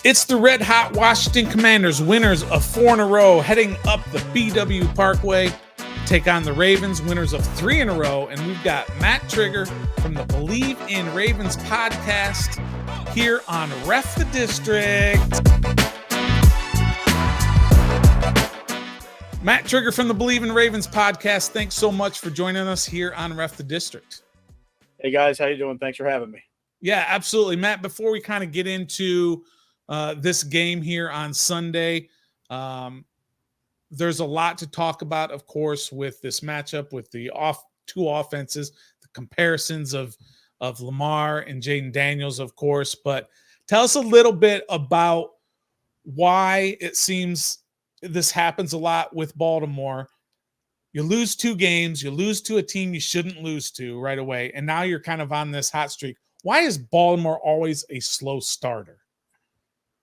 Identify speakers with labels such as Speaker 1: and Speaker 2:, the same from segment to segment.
Speaker 1: It's the red hot Washington Commanders, winners of 4 in a row, heading up the BW Parkway, take on the Ravens, winners of 3 in a row. And we've got Matt Trigger from the Bleav in Ravens podcast here on Ref the District. Matt Trigger from the Bleav in Ravens podcast. Thanks so much for joining us here on Ref the District.
Speaker 2: Hey guys, how you doing? Thanks for having me.
Speaker 1: Yeah, absolutely. Matt, before we kind of get into this game here on Sunday, there's a lot to talk about, of course, with this matchup with the two offenses, the comparisons of Lamar and Jaden Daniels, of course. But tell us a little bit about why it seems this happens a lot with Baltimore. You lose 2 games, you lose to a team you shouldn't lose to right away, and now you're kind of on this hot streak. Why is Baltimore always a slow starter?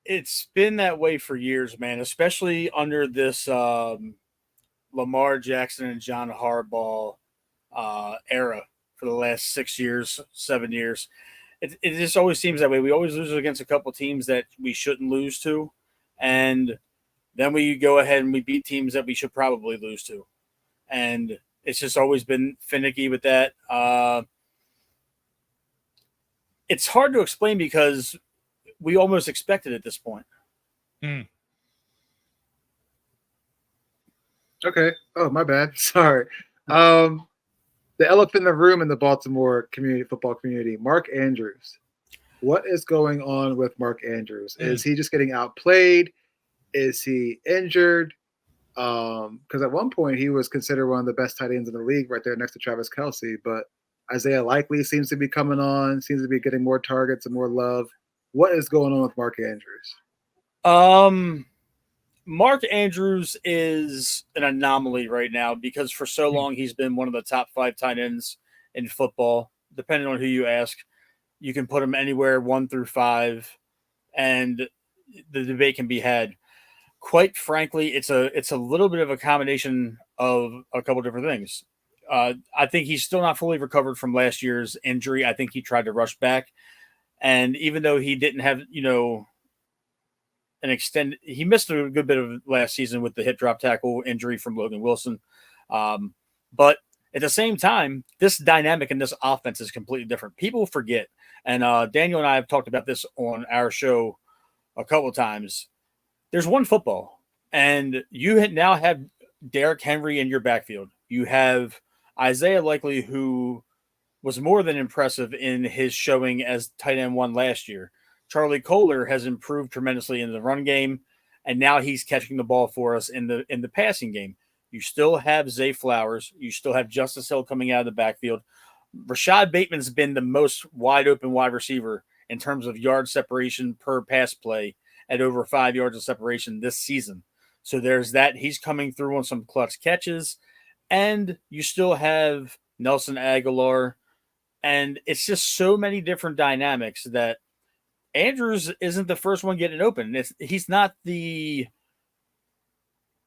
Speaker 2: It's been that way for years, man, especially under this Lamar Jackson and John Harbaugh era for the last 6 years, 7 years. It just always seems that way. We always lose against a couple teams that we shouldn't lose to, and then we go ahead and we beat teams that we should probably lose to. And it's just always been finicky with that. It's hard to explain because we almost expect it at this point.
Speaker 3: Okay. Oh, my bad. Sorry. The elephant in the room in the Baltimore football community, Mark Andrews. What is going on with Mark Andrews? Is he just getting outplayed? Is he injured? Because at one point he was considered one of the best tight ends in the league right there next to Travis Kelce, but Isaiah Likely seems to be coming on, seems to be getting more targets and more love. What is going on with Mark Andrews?
Speaker 2: Mark Andrews is an anomaly right now because for so long he's been one of the top 5 tight ends in football. Depending on who you ask, you can put him anywhere 1 through 5, and the debate can be had. Quite frankly, it's a little bit of a combination of a couple different things. I think he's still not fully recovered from last year's injury. I think he tried to rush back. And even though he didn't have, he missed a good bit of last season with the hip drop tackle injury from Logan Wilson. But at the same time, this dynamic in this offense is completely different. People forget. And Daniel and I have talked about this on our show a couple of times. There's one football, and you now have Derrick Henry in your backfield. You have Isaiah Likely, who was more than impressive in his showing as tight end 1 last year. Charlie Kohler has improved tremendously in the run game, and now he's catching the ball for us in the passing game. You still have Zay Flowers. You still have Justice Hill coming out of the backfield. Rashad Bateman's been the most wide-open wide receiver in terms of yard separation per pass play at over 5 yards of separation this season. So there's that. He's coming through on some clutch catches. And you still have Nelson Aguilar. And it's just so many different dynamics that Andrews isn't the first one getting open. He's not the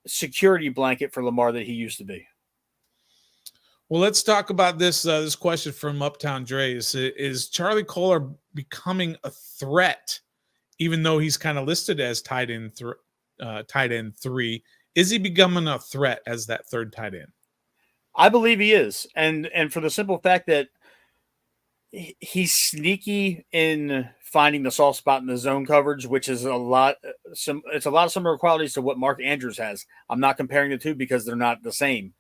Speaker 2: security blanket for Lamar that he used to be.
Speaker 1: Well, let's talk about this this question from Uptown Dre. Is Charlie Kohler becoming a threat, even though he's kind of listed as tight end 3? Is he becoming a threat as that 3rd tight end?
Speaker 2: I Bleav he is. And for the simple fact that he's sneaky in finding the soft spot in the zone coverage, which is it's a lot of similar qualities to what Mark Andrews has. I'm not comparing the two because they're not the same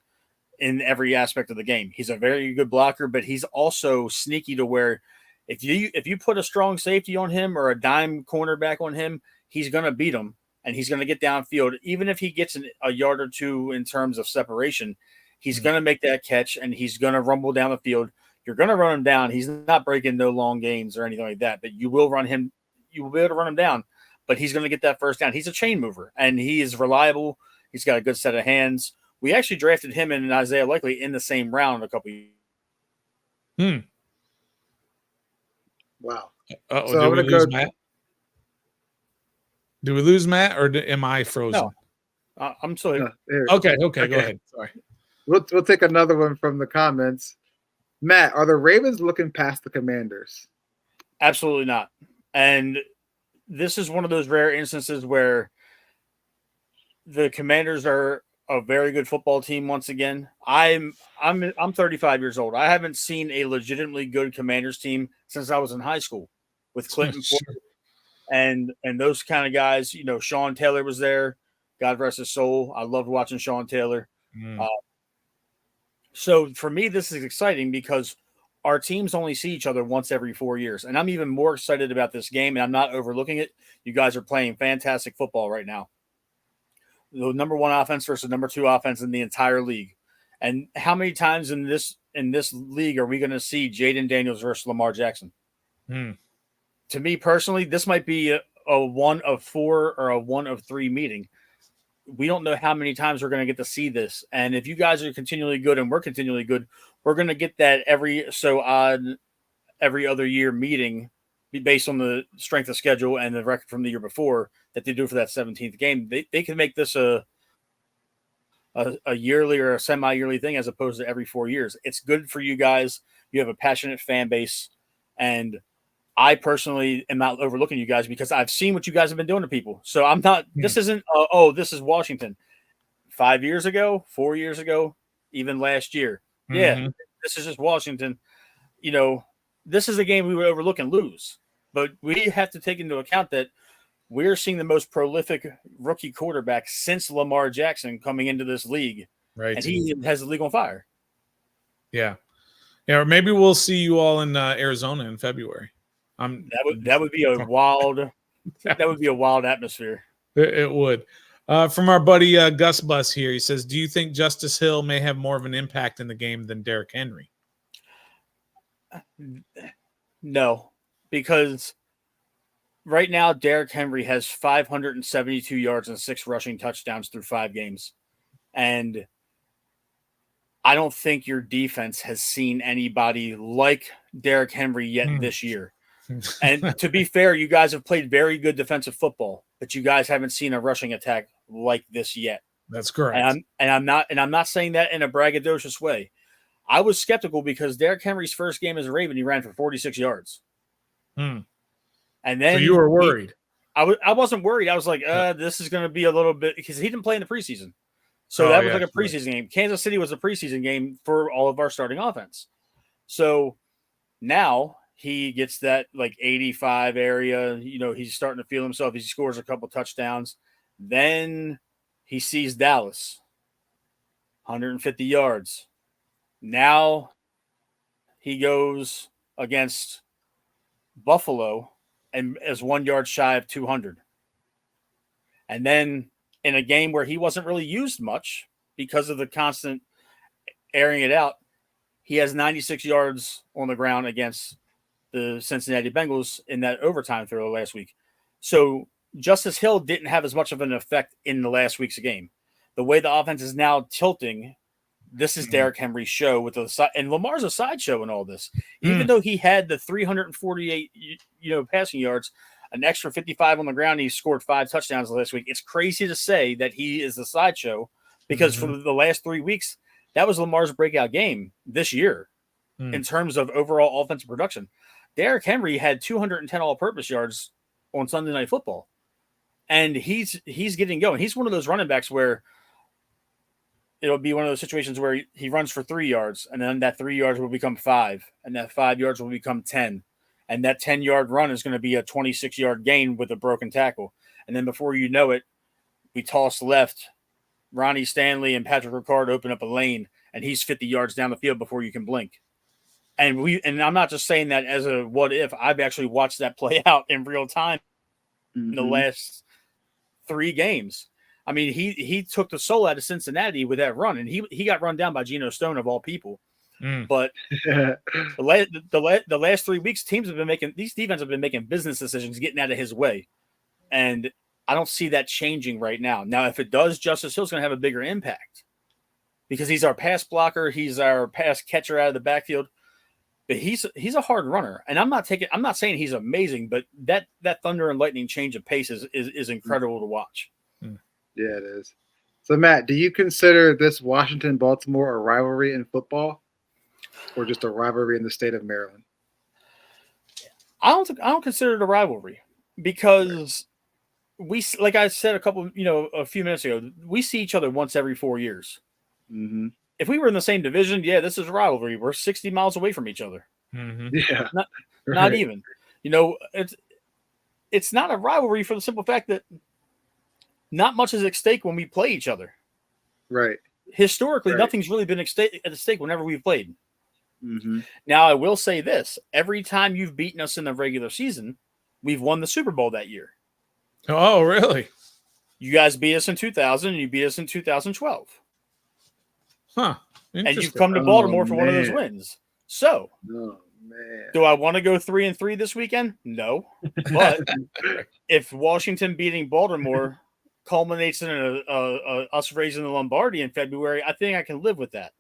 Speaker 2: in every aspect of the game. He's a very good blocker, but he's also sneaky to where if you put a strong safety on him or a dime cornerback on him, he's going to beat him and he's going to get downfield. Even if he gets a yard or 2 in terms of separation, he's going to make that catch and he's going to rumble down the field. You're going to run him down. He's not breaking no long gains or anything like that, but you will run him. You will be able to run him down, but he's going to get that first down. He's a chain mover and he is reliable. He's got a good set of hands. We actually drafted him and Isaiah Likely in the same round a couple of years.
Speaker 3: Wow.
Speaker 1: So I'm going to go. Matt? Do we lose Matt or am I frozen?
Speaker 2: No, I'm still here.
Speaker 1: Okay. Go ahead. Sorry.
Speaker 3: We'll take another one from the comments. Matt, are the Ravens looking past the Commanders?
Speaker 2: Absolutely not. And this is one of those rare instances where the Commanders are a very good football team once again. I'm 35 years old. I haven't seen a legitimately good Commanders team since I was in high school with Clinton
Speaker 1: Sure.
Speaker 2: and those kind of guys. You know, Sean Taylor was there. God rest his soul. I loved watching Sean Taylor. So for me, this is exciting because our teams only see each other once every 4 years. And I'm even more excited about this game, and I'm not overlooking it. You guys are playing fantastic football right now. The number one offense versus number two offense in the entire league. And how many times in this league are we going to see Jaden Daniels versus Lamar Jackson? To me personally, this might be a 1 of 4 or a 1 of 3 meeting. We don't know how many times we're going to get to see this. And if you guys are continually good and we're continually good, we're going to get that every other year meeting based on the strength of schedule and the record from the year before that they do for that 17th game. They can make this a yearly or a semi-yearly thing as opposed to every 4 years. It's good for you guys. You have a passionate fan base. And I personally am not overlooking you guys because I've seen what you guys have been doing to people. So I'm not, this isn't, this is Washington. 5 years ago, 4 years ago, even last year. Yeah, this is just Washington. You know, this is a game we would overlook and lose. But we have to take into account that we're seeing the most prolific rookie quarterback since Lamar Jackson coming into this league.
Speaker 1: Right.
Speaker 2: And he has the league on fire.
Speaker 1: Yeah. Yeah, or maybe we'll see you all in Arizona in February.
Speaker 2: That would be a wild atmosphere.
Speaker 1: It would. From our buddy Gus Bus here, he says, "Do you think Justice Hill may have more of an impact in the game than Derrick Henry?"
Speaker 2: No, because right now Derrick Henry has 572 yards and 6 rushing touchdowns through 5 games, and I don't think your defense has seen anybody like Derrick Henry yet this year. And to be fair, you guys have played very good defensive football, but you guys haven't seen a rushing attack like this yet.
Speaker 1: That's correct.
Speaker 2: And I'm not saying that in a braggadocious way. I was skeptical because Derrick Henry's first game as a Raven, he ran for 46 yards. And then
Speaker 1: so you were worried.
Speaker 2: I wasn't worried. I was like, this is going to be a little bit because he didn't play in the preseason. So that was like a preseason game. Kansas City was a preseason game for all of our starting offense. So now he gets that like 85 area. You know, he's starting to feel himself. He scores a couple touchdowns. Then he sees Dallas, 150 yards. Now he goes against Buffalo and is 1 yard shy of 200. And then in a game where he wasn't really used much because of the constant airing it out, he has 96 yards on the ground against the Cincinnati Bengals in that overtime throw last week. So Justice Hill didn't have as much of an effect in the last week's game. The way the offense is now tilting, this is Derrick Henry's show with the and Lamar's a sideshow in all this. Even though he had the 348, passing yards, an extra 55 on the ground, he scored 5 touchdowns last week. It's crazy to say that he is the sideshow because for the last 3 weeks, that was Lamar's breakout game this year in terms of overall offensive production. Derrick Henry had 210 all-purpose yards on Sunday Night Football, and he's getting going. He's one of those running backs where it'll be one of those situations where he runs for 3 yards, and then that 3 yards will become 5, and that 5 yards will become 10, and that 10-yard run is going to be a 26-yard gain with a broken tackle. And then before you know it, we toss left. Ronnie Stanley and Patrick Ricard open up a lane, and he's 50 yards down the field before you can blink. And I'm not just saying that as a what if. I've actually watched that play out in real time in the last 3 games. I mean, he took the soul out of Cincinnati with that run, and he got run down by Geno Stone of all people. But the last 3 weeks, these defenses have been making business decisions, getting out of his way, and I don't see that changing right now. Now, if it does, Justice Hill's going to have a bigger impact because he's our pass blocker, he's our pass catcher out of the backfield. But he's a hard runner, and I'm not saying he's amazing, but that thunder and lightning change of pace is incredible to watch.
Speaker 3: Yeah, it is. So, Matt, do you consider this Washington-Baltimore a rivalry in football, or just a rivalry in the state of Maryland?
Speaker 2: I don't consider it a rivalry. because like I said a few minutes ago, we see each other once every 4 years.
Speaker 3: Mm-hmm.
Speaker 2: If we were in the same division, yeah, this is a rivalry. We're 60 miles away from each other.
Speaker 1: Mm-hmm.
Speaker 3: Yeah,
Speaker 2: Not even. It's not a rivalry for the simple fact that not much is at stake when we play each other.
Speaker 3: Right.
Speaker 2: Historically,
Speaker 3: Right.
Speaker 2: nothing's really been at stake whenever we've played.
Speaker 3: Mm-hmm.
Speaker 2: Now, I will say this. Every time you've beaten us in the regular season, we've won the Super Bowl that year.
Speaker 1: Oh, really?
Speaker 2: You guys beat us in 2000, and you beat us in 2012.
Speaker 1: Huh.
Speaker 2: And you've
Speaker 1: Interesting.
Speaker 2: come to Baltimore for one of those wins. So,
Speaker 3: Oh, man.
Speaker 2: do I want to go 3-3 this weekend? No. But if Washington beating Baltimore culminates in us raising the Lombardi in February, I think I can live with that.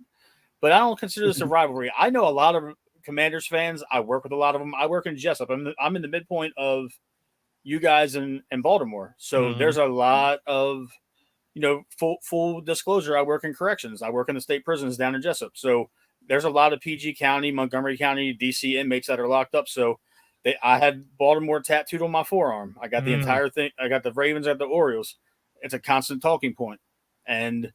Speaker 2: But I don't consider this a rivalry. I know a lot of Commanders fans. I work with a lot of them. I work in Jessup. I'm in the midpoint of you guys in Baltimore. So there's a lot of, full disclosure. I work in corrections. I work in the state prisons down in Jessup. So there's a lot of PG County, Montgomery County, DC inmates that are locked up. So I had Baltimore tattooed on my forearm. I got the entire thing. I got the Ravens at the Orioles. It's a constant talking point. And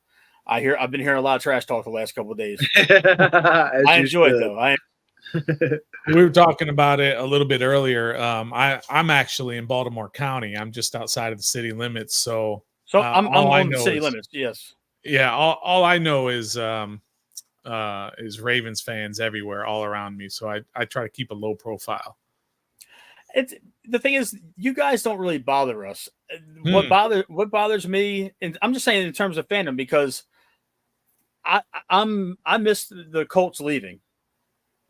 Speaker 2: I've been hearing a lot of trash talk the last couple of days. I enjoy it though.
Speaker 1: We were talking about it a little bit earlier. I'm actually in Baltimore County. I'm just outside of the city limits. So
Speaker 2: I'm on the city limits. Yes.
Speaker 1: Yeah. All I know is Ravens fans everywhere, all around me. So I try to keep a low profile.
Speaker 2: The thing is, you guys don't really bother us. What bothers me, and I'm just saying in terms of fandom, because I missed the Colts leaving.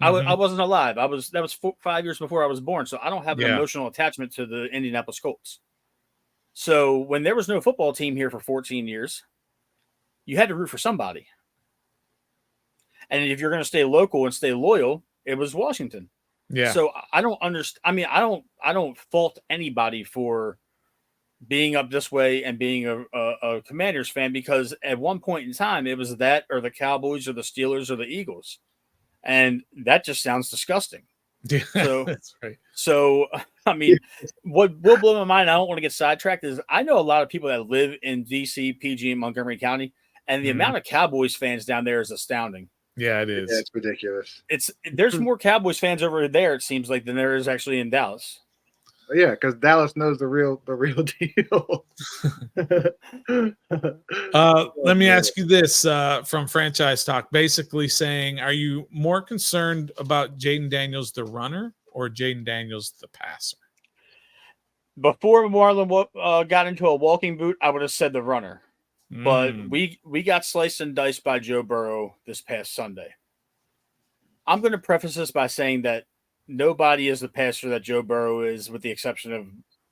Speaker 2: I wasn't alive. That was 5 years before I was born, so I don't have an emotional attachment to the Indianapolis Colts. So when there was no football team here for 14 years, you had to root for somebody. And if you're going to stay local and stay loyal, it was Washington.
Speaker 1: Yeah.
Speaker 2: So I don't understand. I mean, I don't fault anybody for being up this way and being a Commanders fan, because at one point in time it was that or the Cowboys or the Steelers or the Eagles, and that just sounds disgusting.
Speaker 1: Yeah,
Speaker 2: so
Speaker 1: that's right.
Speaker 2: So I mean, what will blow my mind, I don't want to get sidetracked, is I know a lot of people that live in DC, PG, and Montgomery County, and the amount of Cowboys fans down there is astounding.
Speaker 1: Yeah, it is.
Speaker 3: Yeah, it's ridiculous.
Speaker 2: There's more Cowboys fans over there, it seems like, than there is actually in Dallas.
Speaker 3: Yeah, because Dallas knows the real deal.
Speaker 1: Let me ask you this from Franchise Talk, basically saying, are you more concerned about Jaden Daniels, the runner, or Jaden Daniels, the passer?
Speaker 2: Before Marlon got into a walking boot, I would have said the runner. But we got sliced and diced by Joe Burrow this past Sunday. I'm going to preface this by saying that nobody is the passer that Joe Burrow is, with the exception of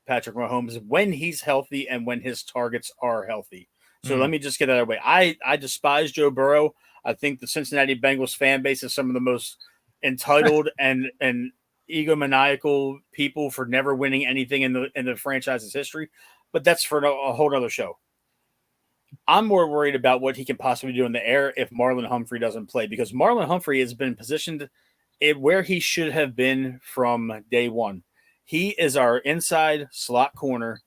Speaker 2: Patrick Mahomes, when he's healthy and when his targets are healthy. So let me just get that out of the way. I despise Joe Burrow. I think the Cincinnati Bengals fan base is some of the most entitled and egomaniacal people for never winning anything in the franchise's history. But that's for a whole other show. I'm more worried about what he can possibly do in the air if Marlon Humphrey doesn't play, because Marlon Humphrey has been positioned where he should have been from day one. He is our inside slot corner,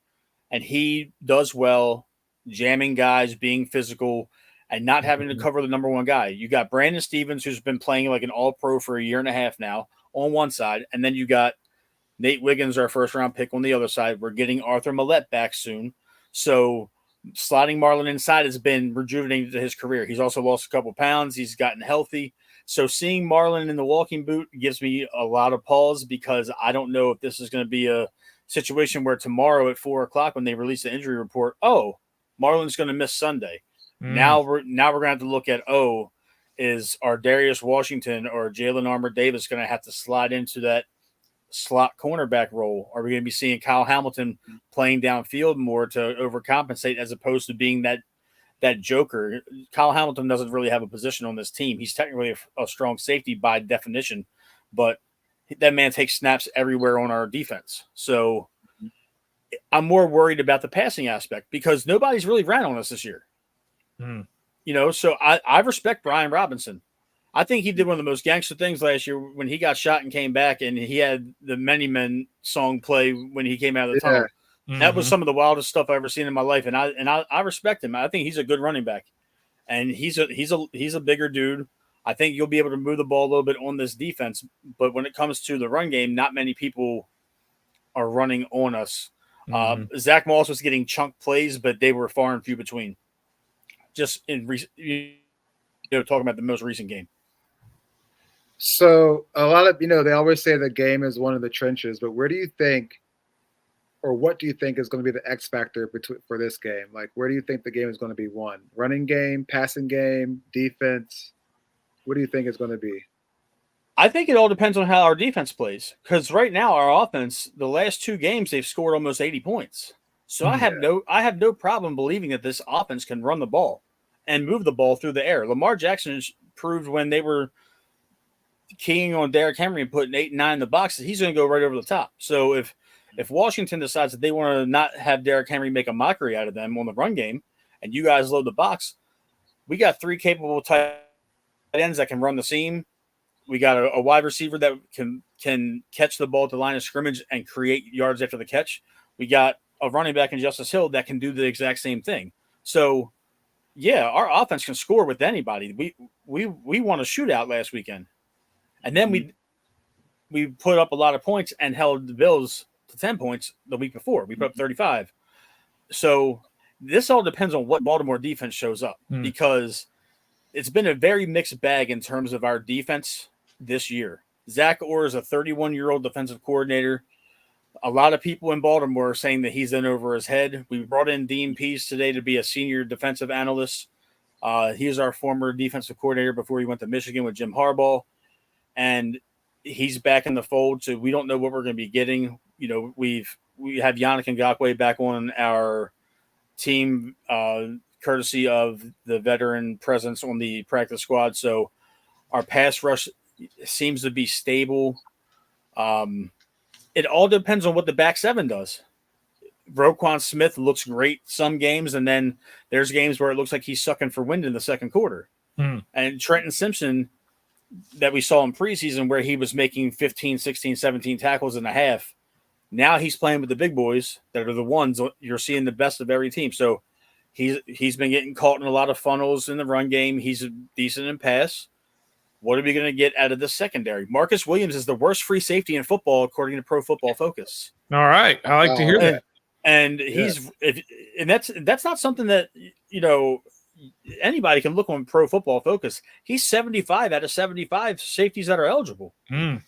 Speaker 2: and he does well jamming guys, being physical, and not having to cover the number one guy. You got Brandon Stevens, who's been playing like an all-pro for a year and a half now on one side, and then you got Nate Wiggins, our first-round pick, on the other side. We're getting Arthur Millette back soon. So slotting Marlon inside has been rejuvenating to his career. He's also lost a couple pounds. He's gotten healthy. So seeing Marlon in the walking boot gives me a lot of pause, because I don't know if this is going to be a situation where tomorrow at 4:00 when they release the injury report, Marlon's going to miss Sunday. Now we're going to have to look at, is our Darius Washington or Jalen Armour-Davis going to have to slide into that slot cornerback role? Are we going to be seeing Kyle Hamilton playing downfield more to overcompensate, as opposed to being that joker? Kyle Hamilton doesn't really have a position on this team. He's technically a strong safety by definition, but that man takes snaps everywhere on our defense. So I'm more worried about the passing aspect, because nobody's really ran on us this year. So I respect Brian Robinson. I think he did one of the most gangster things last year when he got shot and came back, and he had the Many Men song play when he came out of the tunnel. That was some of the wildest stuff I've ever seen in my life, and I respect him. I think he's a good running back, and he's a bigger dude. I think you'll be able to move the ball a little bit on this defense, but when it comes to the run game, not many people are running on us. Zach Moss was getting chunk plays, but they were far and few between. Just in talking about the most recent game.
Speaker 3: So a lot of they always say the game is one of the trenches, but where do you think, or what do you think is going to be the X factor for this game? Like, where do you think the game is going to be won? Running game, passing game, defense? What do you think is going to be?
Speaker 2: I think it all depends on how our defense plays. Because right now, our offense, the last 2 games, they've scored almost 80 points. So I have no problem believing that this offense can run the ball and move the ball through the air. Lamar Jackson proved when they were keying on Derrick Henry and putting 8 and 9 in the box that he's going to go right over the top. So if Washington decides that they want to not have Derrick Henry make a mockery out of them on the run game, and you guys load the box, we got 3 capable tight ends that can run the seam. We got a wide receiver that can catch the ball at the line of scrimmage and create yards after the catch. We got a running back in Justice Hill that can do the exact same thing. So, yeah, our offense can score with anybody. We won a shootout last weekend, and then we put up a lot of points and held the Bills to 10 points the week before. We put up 35. So this all depends on what Baltimore defense shows up because it's been a very mixed bag in terms of our defense this year. Zach Orr is a 31-year-old defensive coordinator. A lot of people in Baltimore are saying that he's in over his head. We brought in Dean Pease today to be a senior defensive analyst. He is our former defensive coordinator before he went to Michigan with Jim Harbaugh. And he's back in the fold, so we don't know what we're going to be getting. We have Yannick Ngakoue back on our team, courtesy of the veteran presence on the practice squad. So our pass rush seems to be stable. It all depends on what the back 7 does. Roquan Smith looks great some games, and then there's games where it looks like he's sucking for wind in the second quarter. And Trenton Simpson, that we saw in preseason where he was making 15, 16, 17 tackles in a half, now he's playing with the big boys that are the ones you're seeing the best of every team. So he's been getting caught in a lot of funnels in the run game. He's decent in pass. What are we going to get out of the secondary? Marcus Williams is the worst free safety in football, according to Pro Football Focus.
Speaker 1: All right. I like to hear that.
Speaker 2: And that's not something that, anybody can look on Pro Football Focus. He's 75 out of 75 safeties that are eligible. And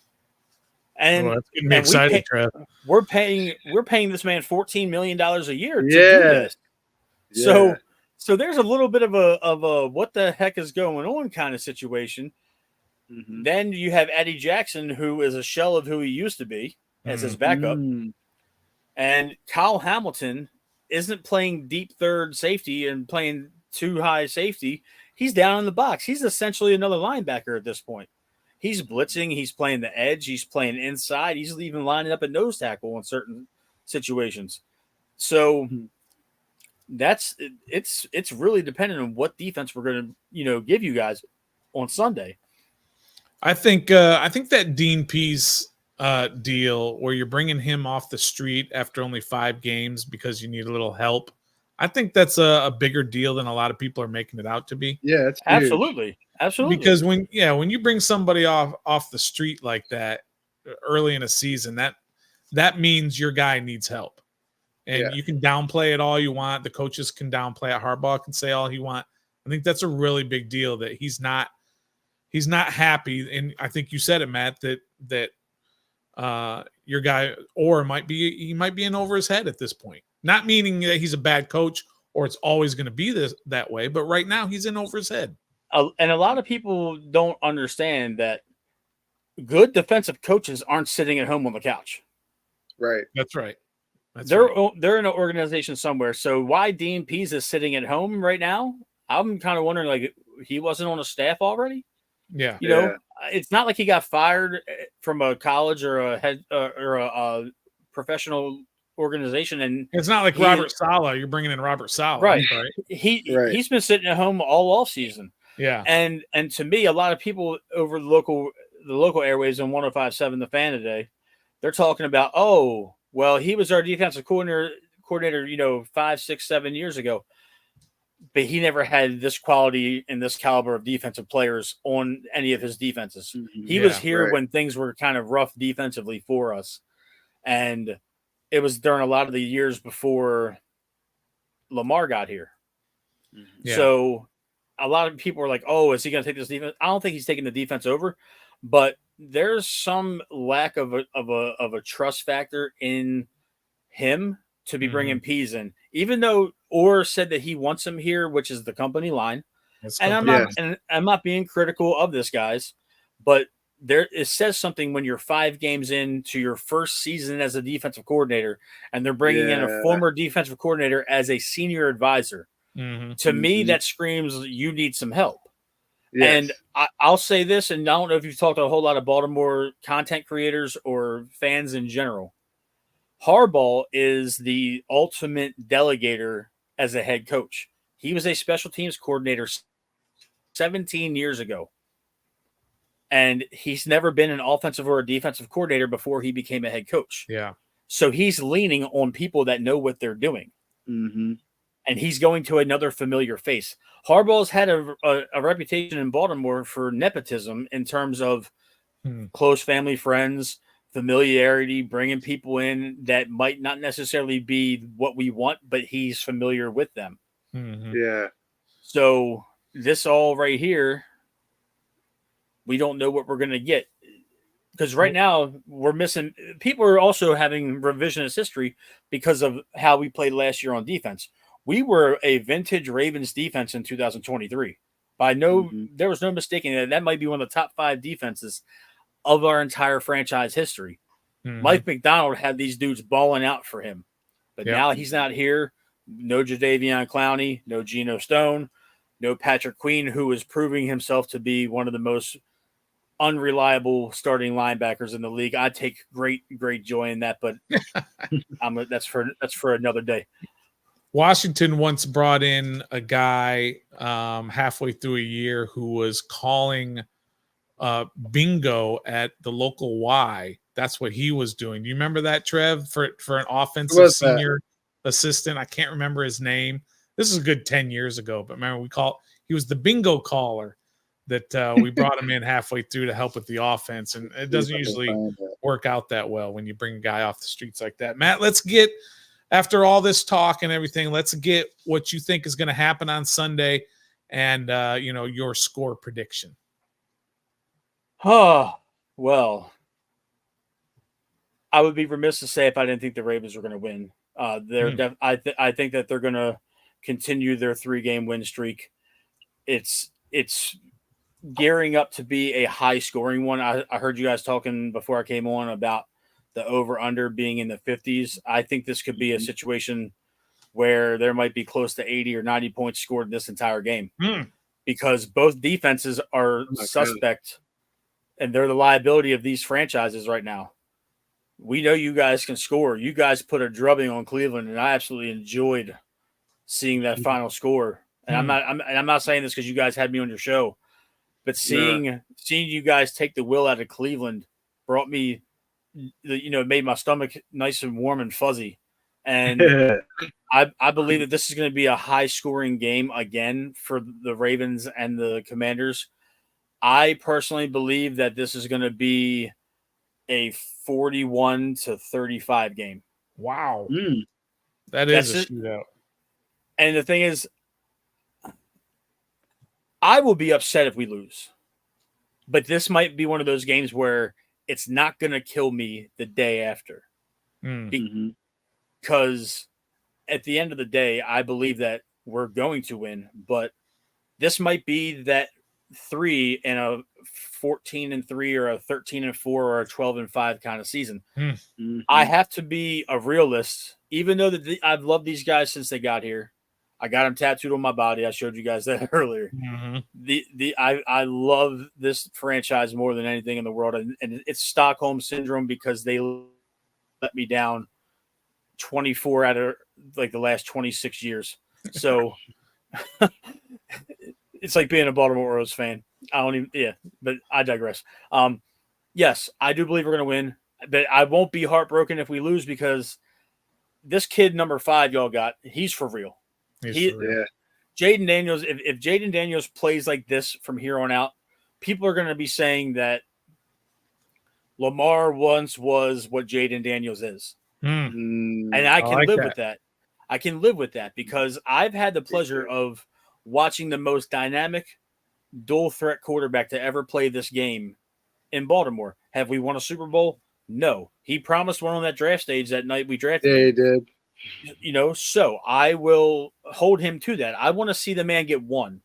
Speaker 1: that's getting me excited, Trev.
Speaker 2: We're paying this man $14 million a year to do this. Yeah. So there's a little bit of a what the heck is going on kind of situation. Then you have Eddie Jackson, who is a shell of who he used to be as his backup. And Kyle Hamilton isn't playing deep third safety and playing too high safety. He's down in the box. He's essentially another linebacker at this point. He's blitzing. He's playing the edge. He's playing inside. He's even lining up at nose tackle in certain situations. So it's really dependent on what defense we're going to give you guys on Sunday.
Speaker 1: I think that Dean Pease deal where you're bringing him off the street after only 5 games because you need a little help. I think that's a bigger deal than a lot of people are making it out to be.
Speaker 3: Yeah, it's
Speaker 2: absolutely.
Speaker 1: Because when you bring somebody off the street like that early in a season, that means your guy needs help. And you can downplay it all you want. The coaches can downplay it. Harbaugh can say all he wants. I think that's a really big deal that he's not happy. And I think you said it, Matt, that your guy might be in over his head at this point. Not meaning that he's a bad coach or it's always going to be that way, but right now he's in over his head.
Speaker 2: And a lot of people don't understand that good defensive coaches aren't sitting at home on the couch.
Speaker 3: Right.
Speaker 1: That's right.
Speaker 2: They're in an organization somewhere. So why Dean Pease is sitting at home right now? I'm kind of wondering, like, he wasn't on a staff already.
Speaker 1: Yeah.
Speaker 2: It's not like he got fired from a college or a head or a professional organization. And
Speaker 1: it's not like Robert Saleh. You're bringing in Robert Saleh.
Speaker 2: Right. He's been sitting at home all season.
Speaker 1: Yeah.
Speaker 2: And to me, a lot of people over the local airwaves on 105.7 The Fan today, they're talking about, oh, well, he was our defensive coordinator, 5, 6, 7 years ago. But he never had this quality and this caliber of defensive players on any of his defenses. He was here when things were kind of rough defensively for us. And it was during a lot of the years before Lamar got here.
Speaker 1: Yeah.
Speaker 2: So a lot of people were like, oh, is he going to take this defense? I don't think he's taking the defense over, but there's some lack of a trust factor in him to be bringing Pease in, even though Orr said that he wants him here, which is the company line. I'm not being critical of this, guys, but it says something when you're 5 games into your first season as a defensive coordinator, and they're bringing in a former defensive coordinator as a senior advisor. To me, that screams you need some help. Yes. And I'll say this, and I don't know if you've talked to a whole lot of Baltimore content creators or fans in general. Harbaugh is the ultimate delegator as a head coach. He was a special teams coordinator 17 years ago. And he's never been an offensive or a defensive coordinator before he became a head coach.
Speaker 1: Yeah.
Speaker 2: So he's leaning on people that know what they're doing. And he's going to another familiar face. Harbaugh's had a reputation in Baltimore for nepotism in terms of close family friends, familiarity, bringing people in that might not necessarily be what we want, but he's familiar with them.
Speaker 3: Yeah.
Speaker 2: So this all right here, we don't know what we're going to get. Because right now we're missing – people are also having revisionist history because of how we played last year on defense. We were a vintage Ravens defense in 2023. There was no mistaking that might be one of the top 5 defenses of our entire franchise history. Mike McDonald had these dudes balling out for him. But now he's not here. No Jadeveon Clowney, no Geno Stone, no Patrick Queen, who is proving himself to be one of the most unreliable starting linebackers in the league. I take great joy in that, but that's for another day.
Speaker 1: Washington once brought in a guy halfway through a year who was calling bingo at the local Y. That's what he was doing. Do you remember that, Trev? For an offensive senior assistant, I can't remember his name. This is a good 10 years ago, but remember he was the bingo caller that we brought him in halfway through to help with the offense, and it doesn't usually work out that well when you bring a guy off the streets like that. Matt, let's get, after all this talk and everything, let's get what you think is going to happen on Sunday and, your score prediction.
Speaker 2: Oh, well, I would be remiss to say if I didn't think the Ravens were going to win. I think that they're going to continue their 3-game win streak. It's gearing up to be a high-scoring one. I heard you guys talking before I came on about the over-under being in the 50s. I think this could be a situation where there might be close to 80 or 90 points scored in this entire game because both defenses are suspect, and they're the liability of these franchises right now. We know you guys can score. You guys put a drubbing on Cleveland, and I absolutely enjoyed seeing that final score. And I'm not saying this because you guys had me on your show, but seeing you guys take the will out of Cleveland brought me, made my stomach nice and warm and fuzzy. And I Bleav that this is going to be a high-scoring game again for the Ravens and the Commanders. I personally Bleav that this is going to be a 41-35 game.
Speaker 1: Wow. That is a shootout.
Speaker 2: And the thing is, I will be upset if we lose. But this might be one of those games where it's not going to kill me the day after. Because at the end of the day, I Bleav that we're going to win. But this might be that 3 in a 14-3 or a 13-4 or a 12-5 kind of season. I have to be a realist, even though I've loved these guys since they got here. I got them tattooed on my body. I showed you guys that earlier. I love this franchise more than anything in the world, and it's Stockholm syndrome because they let me down 24 out of like the last 26 years. So it's like being a Baltimore Orioles fan. But I digress. Yes, I do believe we're going to win, but I won't be heartbroken if we lose because this kid number 5 y'all got, he's for real. Jaden Daniels, if Jaden Daniels plays like this from here on out, people are going to be saying that Lamar once was what Jaden Daniels is. And I can live with that. I can live with that because I've had the pleasure of watching the most dynamic dual threat quarterback to ever play this game in Baltimore. Have we won a Super Bowl? No. He promised one on that draft stage that night we drafted him.
Speaker 3: Yeah, he did.
Speaker 2: You know, so I will hold him to that. I want to see the man get one.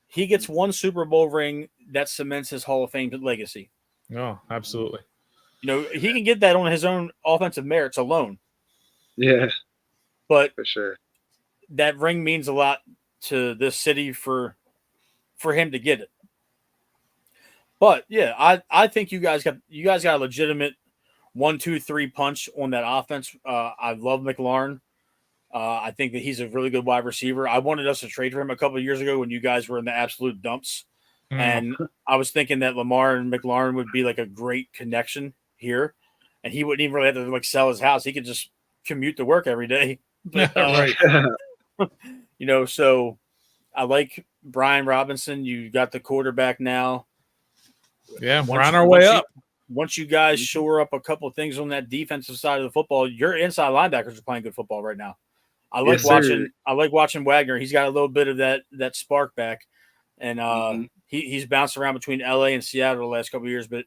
Speaker 2: He gets one Super Bowl ring that cements his Hall of Fame legacy.
Speaker 1: No, absolutely.
Speaker 2: You know, he can get that on his own offensive merits alone.
Speaker 3: Yeah,
Speaker 2: but
Speaker 3: for sure,
Speaker 2: that ring means a lot to this city for him to get it. But yeah, I think you guys got a legitimate 1-2-3 punch on that offense. I love McLaurin. I think that he's a really good wide receiver. I wanted us to trade for him a couple of years ago when you guys were in the absolute dumps. And I was thinking that Lamar and McLaurin would be like a great connection here. And he wouldn't even really have to like sell his house. He could just commute to work every day. But,
Speaker 1: right.
Speaker 2: You know, so I like Brian Robinson. You got the quarterback now.
Speaker 1: Yeah, we're on our way up.
Speaker 2: Once you guys shore up a couple of things on that defensive side of the football, your inside linebackers are playing good football right now. I like watching Wagner. He's got a little bit of that spark back, and he's bounced around between LA and Seattle the last couple of years, but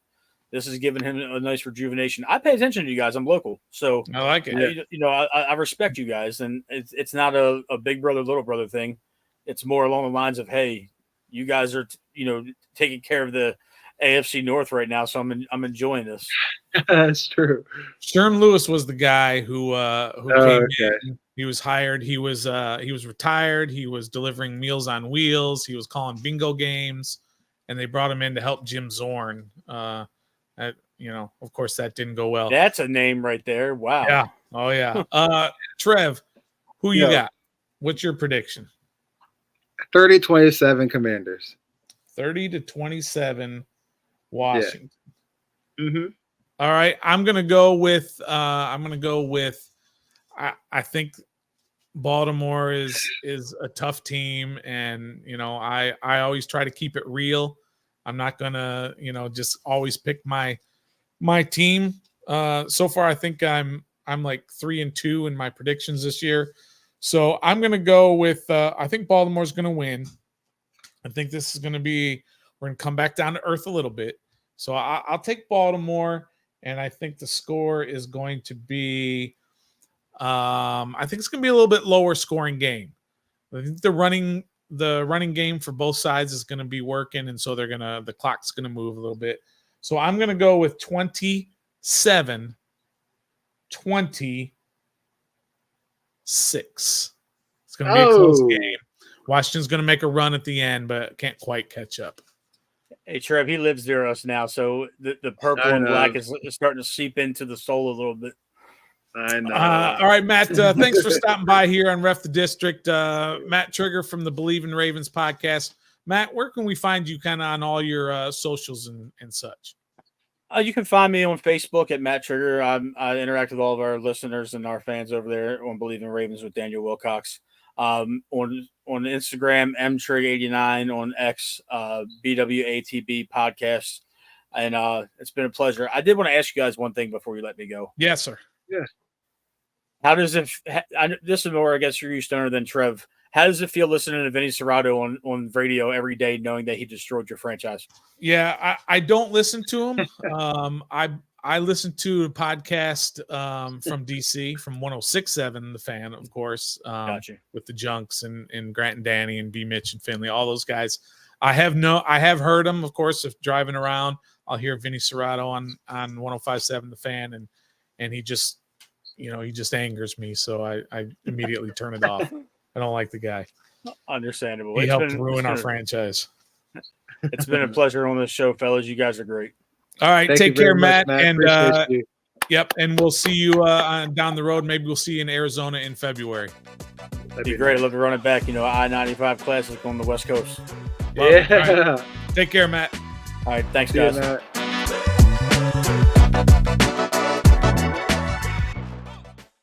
Speaker 2: this has given him a nice rejuvenation. I pay attention to you guys. I'm local, so
Speaker 1: I like it.
Speaker 2: You know, I respect you guys, and it's not a big brother little brother thing. It's more along the lines of, hey, you guys are taking care of the AFC North right now, so I'm enjoying this.
Speaker 3: That's true.
Speaker 1: Sherm Lewis was the guy who came in. He was hired. He was retired. He was delivering Meals on Wheels. He was calling bingo games, and they brought him in to help Jim Zorn. Of course, that didn't go well.
Speaker 2: That's a name right there. Wow.
Speaker 1: Yeah. Oh yeah. Trev, who you got? What's your prediction?
Speaker 3: 30-27 Commanders.
Speaker 1: 30-27 Washington.
Speaker 3: Yeah. Mm-hmm.
Speaker 1: All right. I'm gonna go with I think Baltimore is a tough team, and I always try to keep it real. I'm not gonna just always pick my team. So far I think I'm like 3-2 in my predictions this year. So I'm gonna go with I think Baltimore's gonna win. I think this is gonna be we're gonna come back down to earth a little bit. So I'll take Baltimore, and I think the score is going to be I think it's going to be a little bit lower scoring game. I think the running game for both sides is going to be working, and so the clock's going to move a little bit. So I'm going to go with 27-26. It's going to be a close game. Washington's going to make a run at the end, but can't quite catch up.
Speaker 2: Hey, Trev, he lives near us now, so the purple and black is starting to seep into the soul a little bit.
Speaker 3: I know.
Speaker 1: All right, Matt, thanks for stopping by here on Ref the District. Matt Trigger from the Bleav in Ravens podcast. Matt, where can we find you kind of on all your socials and such? You
Speaker 2: can find me on Facebook at Matt Trigger. I interact with all of our listeners and our fans over there on Bleav in Ravens with Daniel Wilcox. On Instagram, mtrig89, on X, BWATB podcast. And it's been a pleasure. I did want to ask you guys one thing before you let me go.
Speaker 1: Yes, sir.
Speaker 3: Yeah.
Speaker 2: How does it this is more, I guess, for you, Stoner, than Trev. How does it feel listening to Vinny Serrato on radio every day, knowing that he destroyed your franchise?
Speaker 1: Yeah, I don't listen to him. I listen to a podcast from DC, from 106.7, The Fan, of course,
Speaker 2: Gotcha.
Speaker 1: With the Junks and Grant and Danny and B. Mitch and Finley, all those guys. I have heard them, of course, if driving around. I'll hear Vinny Serrato on 105.7, The Fan, and he just angers me, so I immediately turn it off. I don't like the guy.
Speaker 2: Understandable.
Speaker 1: He helped ruin our franchise.
Speaker 2: It's been a pleasure on this show, fellas. You guys are great.
Speaker 1: All right, take care, Matt. And
Speaker 3: yep,
Speaker 1: and we'll see you down the road. Maybe we'll see you in Arizona in February.
Speaker 2: That'd be great. I'd love to run it back. I-95 Classic on the West Coast.
Speaker 1: Love it. All right.
Speaker 3: Yeah.
Speaker 1: Take care, Matt.
Speaker 2: All right, thanks,
Speaker 3: See you,
Speaker 2: guys.
Speaker 3: Matt.